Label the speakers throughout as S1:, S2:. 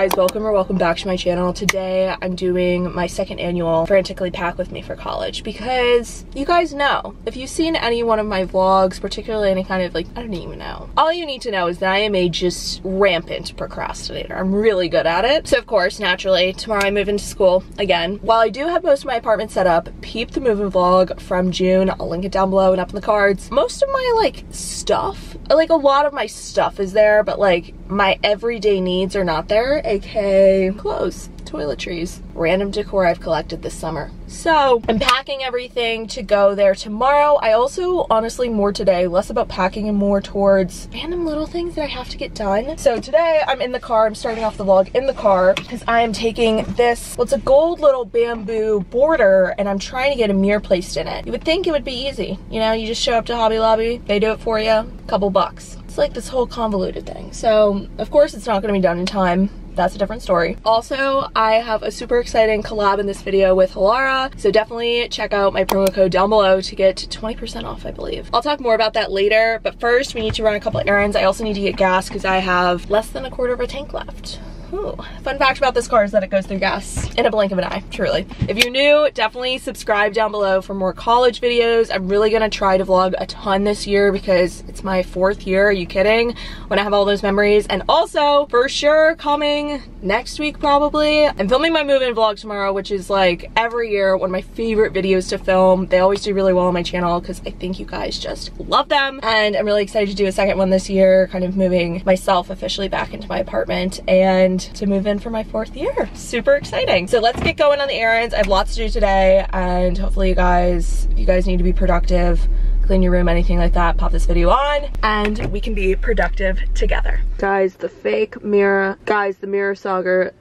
S1: guys, welcome back to my channel. Today I'm doing my second annual Frantically Pack with Me for college because you guys know, if you've seen any one of my vlogs, particularly any kind of like, I don't even know, all you need to know is that I am a just rampant procrastinator. I'm really good at it. So of course, naturally, tomorrow I move into school again. While I do have most of my apartment set up, peep the move-in vlog from June. I'll link it down below and up in the cards. Most of my like stuff, like a lot of my stuff is there, but like my everyday needs are not there, aka clothes, toiletries, random decor I've collected this summer. So I'm packing everything to go there tomorrow. I also, honestly, more today, less about packing and more towards random little things that I have to get done. So today I'm in the car. I'm starting off the vlog in the car because I am taking this, well, it's a gold little bamboo border and I'm trying to get a mirror placed in it. You would think it would be easy. You know, you just show up to Hobby Lobby, they do it for you, couple bucks. It's like this whole convoluted thing. So of course it's not gonna be done in time. That's a different story. Also, I have a super exciting collab in this video with Kelleher, so definitely check out my promo code down below to get 20% off, I believe. I'll talk more about that later, but first we need to run a couple errands. I also need to get gas because I have less than a quarter of a tank left. Ooh. Fun fact about this car is that it goes through gas in a blink of an eye, truly. If you're new, definitely subscribe down below for more college videos. I'm really gonna try to vlog a ton this year because it's my 4th year, are you kidding? When I have all those memories. And also, for sure, coming next week probably, I'm filming my move-in vlog tomorrow, which is like every year one of my favorite videos to film. They always do really well on my channel because I think you guys just love them. And I'm really excited to do a second one this year, kind of moving myself officially back into my apartment and to move in for my 4th year. Super exciting. So let's get going on the errands. I have lots to do today and hopefully you guys, if you guys need to be productive, clean your room, anything like that, pop this video on and we can be productive together. Guys, the fake mirror, guys, the mirror saga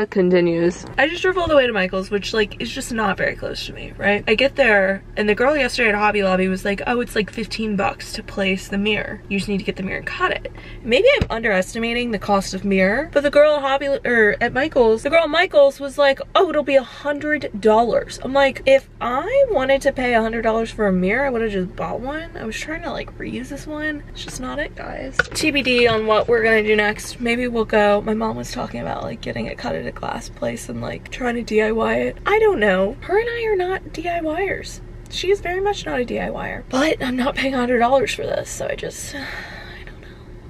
S1: continues. I just drove all the way to Michael's, which like is just not very close to me, right? I get there and the girl yesterday at Hobby Lobby was like, oh, it's like 15 bucks to place the mirror. You just need to get the mirror and cut it. Maybe I'm underestimating the cost of mirror, but the girl at Michael's, the girl at Michael's was like, oh, it'll be $100. I'm like, if I wanted to pay $100 for a mirror, I would have just bought one. I was trying to like reuse this one. It's just not it, guys. TBD on what we're gonna do next. Maybe we'll go, my mom was talking about like getting it cut at a glass place and like trying to DIY it. I don't know. Her and I are not DIYers. She is very much not a DIYer, but I'm not paying $100 for this, so I just,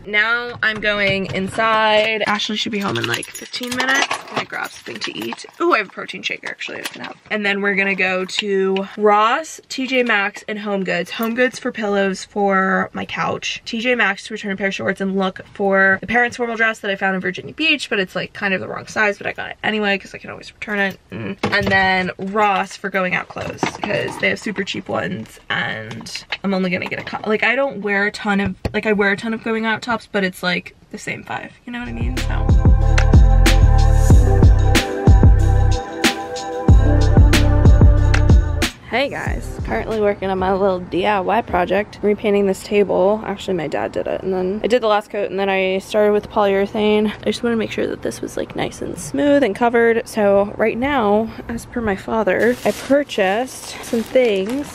S1: now I'm going inside. Ashley should be home in like 15 minutes. I'm gonna grab something to eat. Oh, I have a protein shaker actually I can have. And then we're gonna go to Ross, TJ Maxx, and Home Goods. Home Goods for pillows for my couch. TJ Maxx to return a pair of shorts and look for the parents' formal dress that I found in Virginia Beach, but it's like kind of the wrong size, but I got it anyway because I can always return it. And then Ross for going out clothes because they have super cheap ones and I'm only gonna get a cut. Like I don't wear a ton of, like I wear a ton of going out tops, but it's like the same 5, you know what I mean? So hey guys, currently working on my little DIY project, repainting this table. Actually my dad did it, and then I did the last coat and then I started with polyurethane. I just want to make sure that this was like nice and smooth and covered. So right now, as per my father, I purchased some things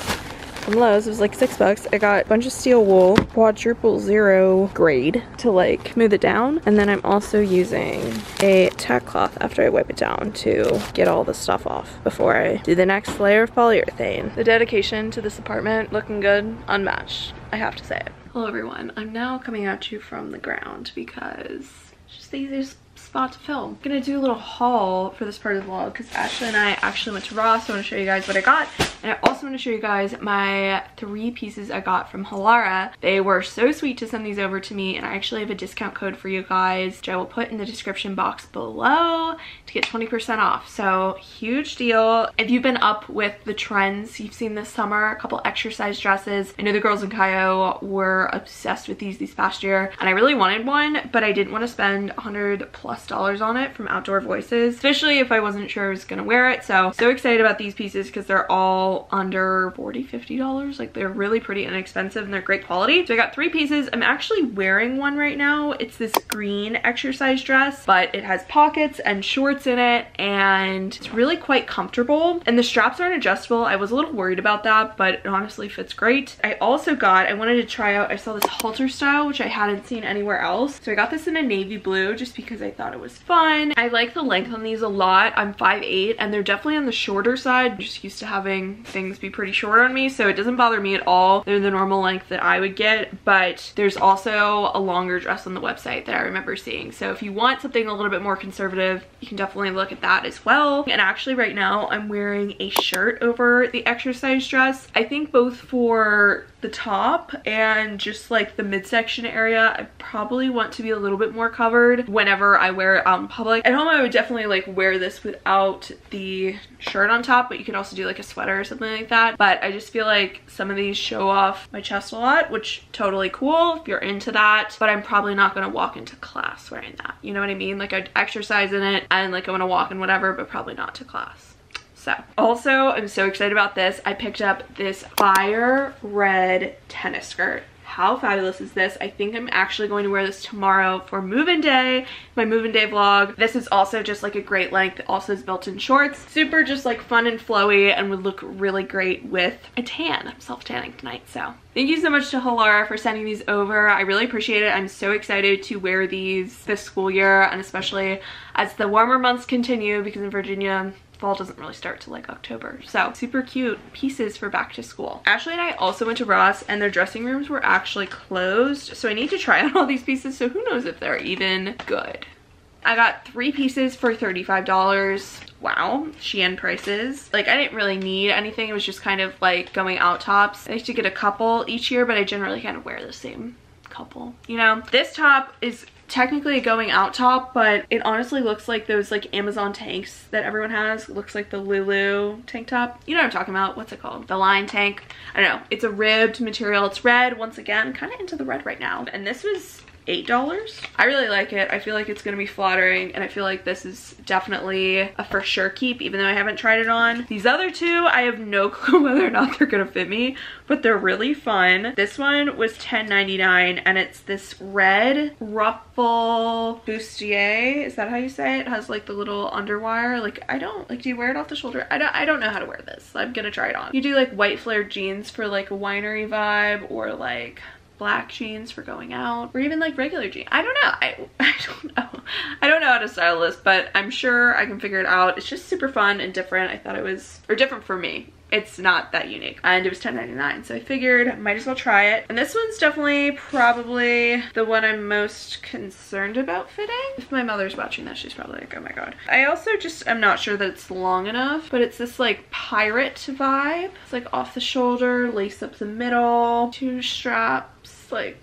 S1: from Lowe's. It was like $6. I got a bunch of steel wool, quadruple zero grade to like smooth it down. And then I'm also using a tack cloth after I wipe it down to get all the stuff off before I do the next layer of polyurethane. The dedication to this apartment looking good, unmatched, I have to say it. Hello everyone, I'm now coming at you from the ground because it's just the easiest spot to film. I'm gonna do a little haul for this part of the vlog because Ashley and I actually went to Ross. So I want to show you guys what I got, and I also want to show you guys my 3 pieces I got from Kelleher. They were so sweet to send these over to me, and I actually have a discount code for you guys, which I will put in the description box below to get 20% off. So huge deal. If you've been up with the trends you've seen this summer, a couple exercise dresses. I know the girls in Cayo were obsessed with these past year, and I really wanted one, but I didn't want to spend $100+ on it from Outdoor Voices, especially if I wasn't sure I was gonna wear it. So excited about these pieces because they're all
S2: all under $40, $50. Like they're really pretty inexpensive and they're great quality. So I got 3 pieces. I'm actually wearing one right now. It's this green exercise dress, but it has pockets and shorts in it and it's really quite comfortable. And the straps aren't adjustable. I was a little worried about that, but it honestly fits great. I also got, I wanted to try out, I saw this halter style, which I hadn't seen anywhere else. So I got this in a navy blue just because I thought it was fun. I like the length on these a lot. I'm 5'8" and they're definitely on the shorter side. I'm just used to having things be pretty short on me, so it doesn't bother me at all. They're the normal length that I would get, but there's also a longer dress on the website that I remember seeing. So if you want something a little bit more conservative, you can definitely look at that as well. And actually right now I'm wearing a shirt over the exercise dress. I think both for the top and just like the midsection area, I probably want to be a little bit more covered whenever I wear it out in public. At home I would definitely like wear this without the shirt on top, but you could also do like a sweater or something like that. But I just feel like some of these show off my chest a lot, which totally cool if you're into that, but I'm probably not gonna walk into class wearing that. You know what I mean? Like I'd exercise in it and like I'm gonna walk in whatever, but probably not to class. So, also, I'm so excited about this. I picked up this fire red tennis skirt. How fabulous is this? I think I'm actually going to wear this tomorrow for move-in day, my move-in day vlog. This is also just like a great length. It also has built-in shorts. Super just like fun and flowy and would look really great with a tan. I'm self-tanning tonight, so. Thank you so much to Kelleher for sending these over. I really appreciate it. I'm so excited to wear these this school year, and especially as the warmer months continue, because in Virginia, fall doesn't really start till like October. So super cute pieces for back to school. Ashley and I also went to Ross and their dressing rooms were actually closed. So I need to try on all these pieces. So who knows if they're even good. I got 3 pieces for $35. Wow, Shein prices. Like I didn't really need anything. It was just kind of like going out tops. I used to get a couple each year, but I generally kind of wear the same couple, you know. This top is technically a going out top, but it honestly looks like those like Amazon tanks that everyone has. It looks like the Lulu tank top. You know what I'm talking about. What's it called? The line tank. I don't know. It's a ribbed material. It's red. Once again, kind of into the red right now. And this was $8. I really like it. I feel like it's gonna be flattering, and I feel like this is definitely a for sure keep, even though I haven't tried it on. These other two, I have no clue whether or not they're gonna fit me, but they're really fun. This one was $10.99, and it's this red ruffle bustier. Is that how you say it? It has like the little underwire. Like I don't like, do you wear it off the shoulder? I don't know how to wear this. I'm gonna try it on. You do like white flared jeans for like a winery vibe, or like black jeans for going out, or even like regular jeans. I don't know. I don't know. I don't know how to style this, but I'm sure I can figure it out. It's just super fun and different. I thought it was, or different for me. It's not that unique, and it was $10.99, so I figured I might as well try it. And this one's definitely probably the one I'm most concerned about fitting. If my mother's watching this, she's probably like, oh my god. I also just am not sure that it's long enough, but it's this like pirate vibe. It's like off the shoulder, lace up the middle, 2 straps, like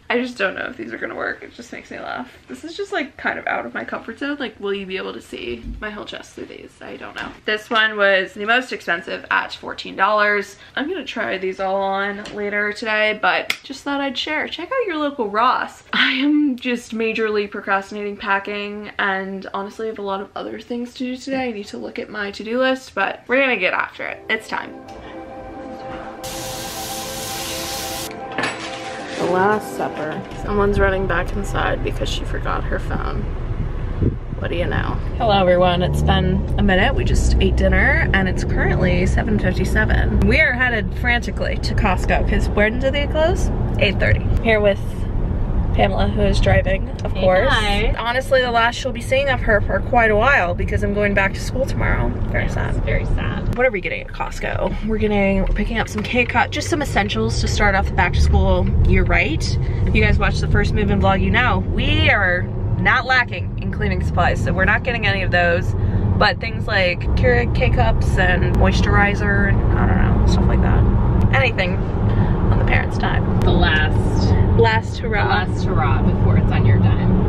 S2: I just don't know if these are gonna work. It just makes me laugh. This is just like kind of out of my comfort zone. Like, will you be able to see my whole chest through these? I don't know. This one was the most expensive at $14. I'm gonna try these all on later today, but just thought I'd share. Check out your local Ross. I am just majorly procrastinating packing, and honestly I have a lot of other things to do today. I need to look at my to-do list, but we're gonna get after it. It's time. The Last Supper. Someone's running back inside because she forgot her phone. What do you know? Hello everyone, it's been a minute. We just ate dinner and it's currently 7:57. We are headed frantically to Costco because when do they close? 8:30. Here with Pamela, who is driving, of course. Hi. Honestly, the last she'll be seeing of her for quite a while because I'm going back to school tomorrow. Very sad. Very sad. What are we getting at Costco? We're picking up some K-Cut, just some essentials to start off the back to school year right. If you guys watched the first move-in vlog, you know we are not lacking in cleaning supplies, so we're not getting any of those. But things like Keurig K-Cups and moisturizer and I don't know, stuff like that. Anything on the parents' time.
S3: The last hurrah. The last hurrah before it's on your dime.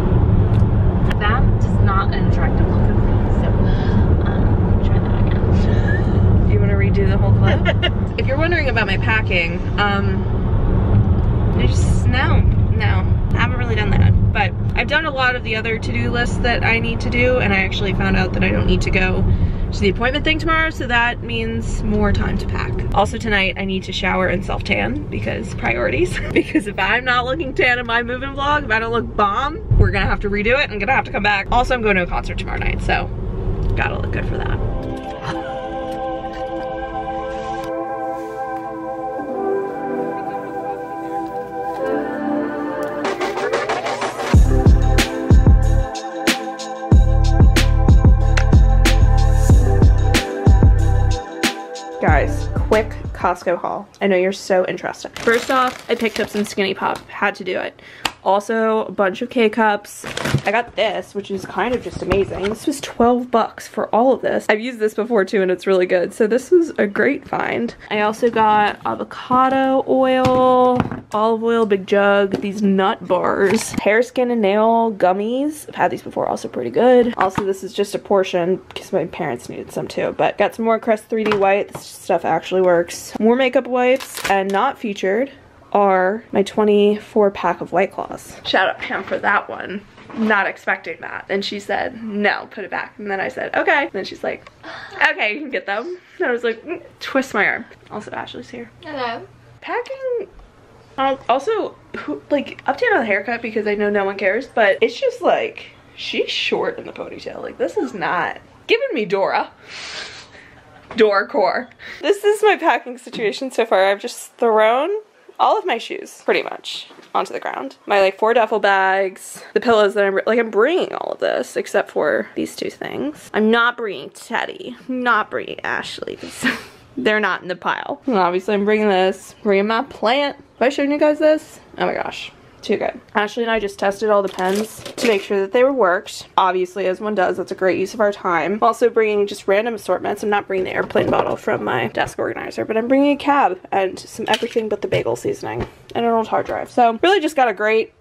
S3: That is not an attractive look of me, so try that again.
S2: You want to redo the whole clip? If you're wondering about my packing, I haven't really done that. But I've done a lot of the other to-do lists that I need to do, and I actually found out that I don't need to go to the appointment thing tomorrow, so that means more time to pack. Also tonight, I need to shower and self-tan because priorities. Because if I'm not looking tan in my moving vlog, if I don't look bomb, we're gonna have to redo it. I'm gonna have to come back. Also, I'm going to a concert tomorrow night, so gotta look good for that. Guys, quick Costco haul. I know you're so interested. First off, I picked up some Skinny Pop. Had to do it. Also, a bunch of K-Cups. I got this, which is kind of just amazing. This was 12 bucks for all of this. I've used this before too, and it's really good. So this was a great find. I also got avocado oil, olive oil, big jug, these nut bars, hair, skin, and nail gummies. I've had these before, also pretty good. Also, this is just a portion because my parents needed some too. But got some more Crest 3D white. This stuff actually works. More makeup wipes, and not featured are my 24 pack of White Claws. Shout out Pam for that one. Not expecting that. And she said, no, put it back. And then I said, okay. And then she's like, okay, you can get them. And I was like, twist my arm. Also, Ashley's here.
S1: Hello.
S2: Packing, also, like, update on the haircut because I know no one cares, but it's just like, she's short in the ponytail. Like, this is not giving me Dora. Dora core. This is my packing situation so far. I've just thrown all of my shoes pretty much onto the ground. My like 4 duffel bags, the pillows that I'm bringing all of this except for these 2 things. I'm not bringing Teddy, not bringing Ashley because they're not in the pile. And obviously I'm bringing this, bringing my plant. Have I shown you guys this? Oh my gosh. Too good. Ashley and I just tested all the pens to make sure that they were worked. Obviously, as one does, that's a great use of our time. Also bringing just random assortments. I'm not bringing the airplane bottle from my desk organizer, but I'm bringing a cab and some everything but the bagel seasoning and an old hard drive. So really just got a great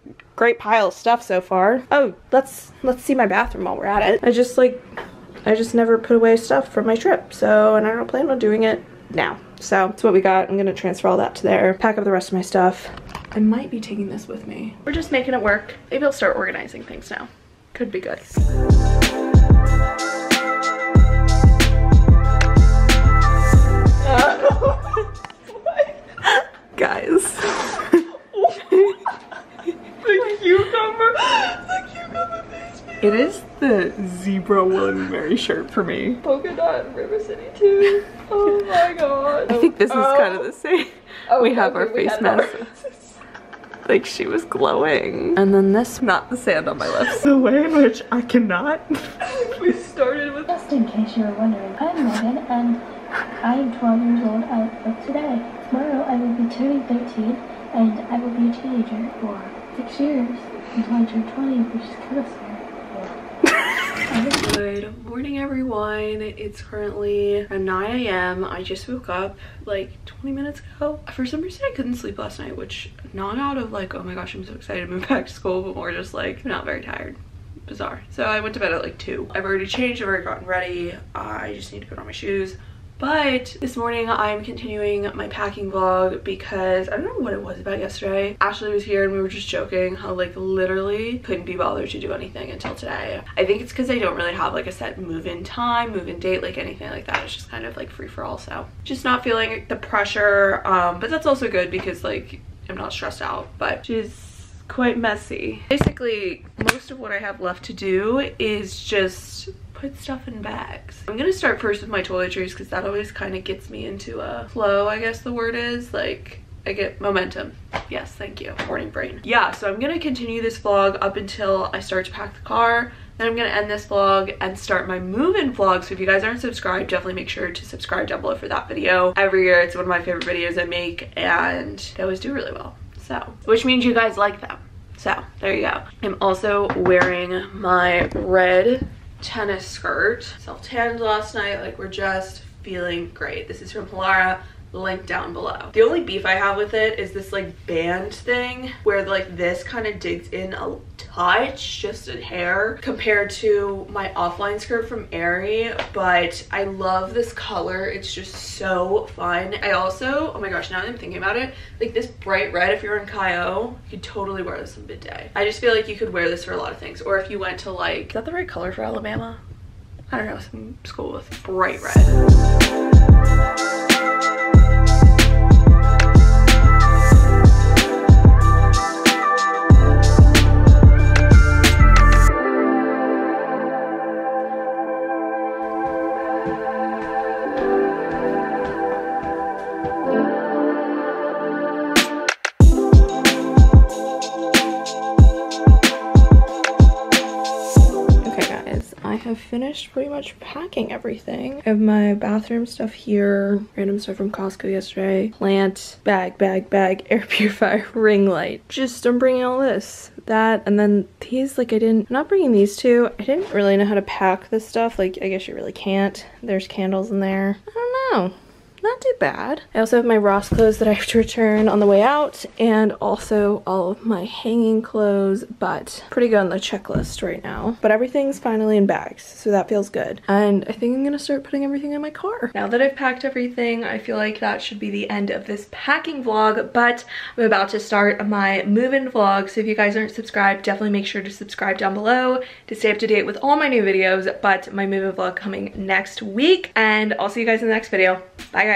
S2: pile of stuff so far. Oh, let's see my bathroom while we're at it. I just never put away stuff from my trip. So, and I don't plan on doing it now. So that's what we got. I'm gonna transfer all that to there, pack up the rest of my stuff. I might be taking this with me. We're just making it work. Maybe I'll start organizing things now. Could be good. Guys. The cucumber face. It is the zebra William & shirt for me. Polka dot and River City too. Oh my god. I think this is kind of the same. Oh, we have our face masks. Like she was glowing. And then this, not the sand on my lips. The way in which I cannot. We started with.
S4: Just in case you were wondering, I'm Megan and I am 12 years old as of today. Tomorrow I will be turning 13 and I will be a teenager for 6 years until I turn 20, which is kind of scary.
S2: Good morning everyone. It's currently 9 a.m. I just woke up like 20 minutes ago. For some reason I couldn't sleep last night, which not out of like, oh my gosh, I'm so excited to move back to school, but more just like, I'm not very tired. Bizarre. So I went to bed at like 2. I've already changed, I've already gotten ready. I just need to put on my shoes. But this morning I'm continuing my packing vlog because I don't know what it was about yesterday. Ashley was here and we were just joking how like literally couldn't be bothered to do anything until today. I think it's because I don't really have like a set move-in time, move-in date, like anything like that. It's just kind of like free for all. So just not feeling the pressure, but that's also good because like I'm not stressed out, but she's quite messy. Basically, most of what I have left to do is just put stuff in bags. I'm gonna start first with my toiletries because that always kind of gets me into a flow, I guess the word is. Like, I get momentum. Yes, thank you, morning brain. Yeah, so I'm gonna continue this vlog up until I start to pack the car. Then I'm gonna end this vlog and start my move-in vlog. So if you guys aren't subscribed, definitely make sure to subscribe down below for that video. Every year, it's one of my favorite videos I make and they always do really well. So, which means you guys like them. So, there you go. I'm also wearing my red tennis skirt. Self-tanned last night, like we're just feeling great. This is from Kelleher, link down below. The only beef I have with it is this like band thing where like this kind of digs in a touch, just a hair, compared to my offline skirt from Aerie, but I love this color. It's just so fun. I also, oh my gosh, now that I'm thinking about it, like this bright red, if you're in Kyo, you could totally wear this on midday. I just feel like you could wear this for a lot of things. Or if you went to like, is that the right color for Alabama? I don't know, some school with bright red.
S1: I have finished pretty much packing everything. I have my bathroom stuff here, random stuff from Costco yesterday, plant, bag, air purifier, ring light. I'm bringing all this, that, and then these, like I'm not bringing these two. I didn't really know how to pack this stuff. Like, I guess you really can't. There's candles in there. I don't know. Not too bad. I also have my Ross clothes that I have to return on the way out, and also all of my hanging clothes, but pretty good on the checklist right now. But everything's finally in bags, so that feels good. And I think I'm gonna start putting everything in my car. Now that I've packed everything, I feel like that should be the end of this packing vlog, but I'm about to start my move-in vlog, so if you guys aren't subscribed, definitely make sure to subscribe down below to stay up to date with all my new videos, but my move-in vlog coming next week, and I'll see you guys in the next video. Bye guys.